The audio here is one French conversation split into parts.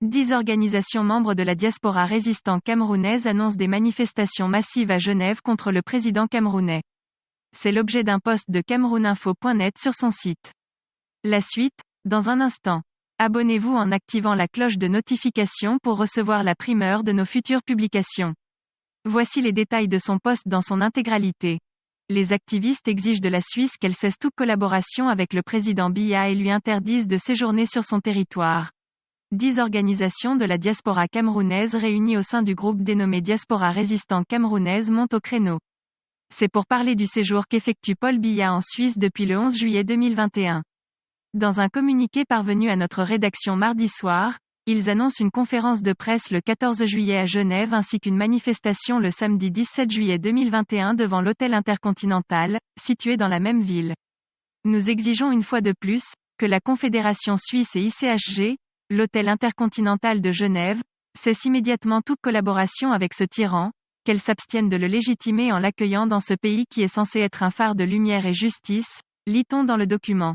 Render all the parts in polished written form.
10 organisations membres de la diaspora résistante camerounaise annoncent des manifestations massives à Genève contre le président camerounais. C'est l'objet d'un post de camerouninfo.net sur son site. La suite, dans un instant. Abonnez-vous en activant la cloche de notification pour recevoir la primeur de nos futures publications. Voici les détails de son post dans son intégralité. Les activistes exigent de la Suisse qu'elle cesse toute collaboration avec le président Biya et lui interdisent de séjourner sur son territoire. 10 organisations de la diaspora camerounaise réunies au sein du groupe dénommé Diaspora résistante camerounaise montent au créneau. C'est pour parler du séjour qu'effectue Paul Biya en Suisse depuis le 11 juillet 2021. Dans un communiqué parvenu à notre rédaction mardi soir, ils annoncent une conférence de presse le 14 juillet à Genève ainsi qu'une manifestation le samedi 17 juillet 2021 devant l'hôtel Intercontinental, situé dans la même ville. Nous exigeons une fois de plus, que la Confédération suisse et ICHG, l'hôtel Intercontinental de Genève, cesse immédiatement toute collaboration avec ce tyran, qu'elle s'abstienne de le légitimer en l'accueillant dans ce pays qui est censé être un phare de lumière et justice, lit-on dans le document.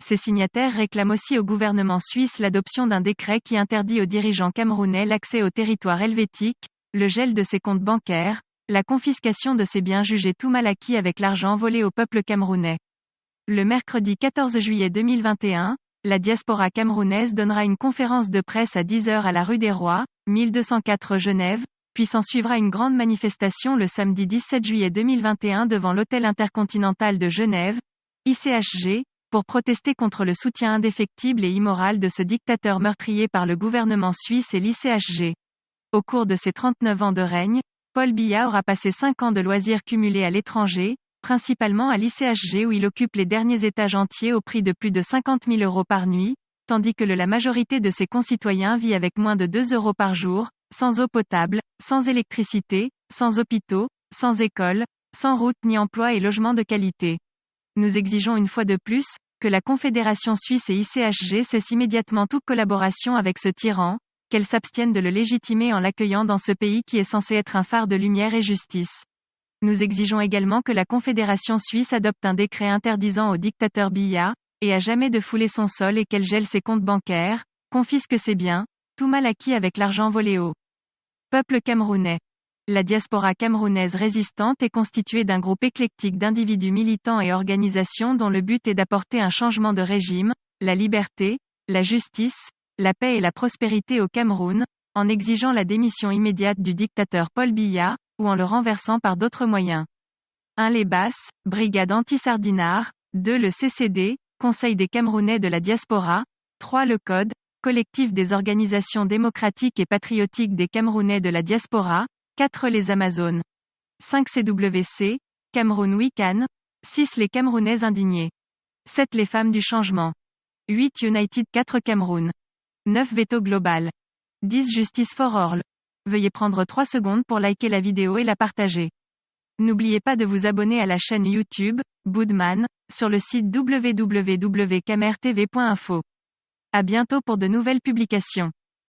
Ces signataires réclament aussi au gouvernement suisse l'adoption d'un décret qui interdit aux dirigeants camerounais l'accès au territoire helvétique, le gel de ses comptes bancaires, la confiscation de ses biens jugés tout mal acquis avec l'argent volé au peuple camerounais. Le mercredi 14 juillet 2021, la diaspora camerounaise donnera une conférence de presse à 10 h à la rue des Rois, 1204 Genève, puis s'en suivra une grande manifestation le samedi 17 juillet 2021 devant l'hôtel Intercontinental de Genève, ICHG, pour protester contre le soutien indéfectible et immoral de ce dictateur meurtrier par le gouvernement suisse et l'ICHG. Au cours de ses 39 ans de règne, Paul Biya aura passé 5 ans de loisirs cumulés à l'étranger, principalement à l'ICHG où il occupe les derniers étages entiers au prix de plus de 50 000 € par nuit, tandis que la majorité de ses concitoyens vit avec moins de 2 € par jour, sans eau potable, sans électricité, sans hôpitaux, sans écoles, sans routes ni emploi et logements de qualité. Nous exigeons une fois de plus, que la Confédération suisse et ICHG cessent immédiatement toute collaboration avec ce tyran, qu'elle s'abstienne de le légitimer en l'accueillant dans ce pays qui est censé être un phare de lumière et justice. Nous exigeons également que la Confédération suisse adopte un décret interdisant au dictateur Biya, et à jamais de fouler son sol et qu'elle gèle ses comptes bancaires, confisque ses biens, tout mal acquis avec l'argent volé au peuple camerounais. La diaspora camerounaise résistante est constituée d'un groupe éclectique d'individus militants et organisations dont le but est d'apporter un changement de régime, la liberté, la justice, la paix et la prospérité au Cameroun, en exigeant la démission immédiate du dictateur Paul Biya, ou en le renversant par d'autres moyens. 1. Les Basses, Brigade anti-sardinard. 2. Le CCD, Conseil des Camerounais de la diaspora. 3. Le Code, collectif des organisations démocratiques et patriotiques des Camerounais de la diaspora. 4. Les Amazones. 5. CWC, Cameroun Weekend. 6. Les Camerounais indignés. 7. Les femmes du changement. 8. United 4 Cameroun. 9. Veto global. 10. Justice for all. Veuillez prendre 3 secondes pour liker la vidéo et la partager. N'oubliez pas de vous abonner à la chaîne YouTube, Boudman, sur le site www.camertv.info. À bientôt pour de nouvelles publications.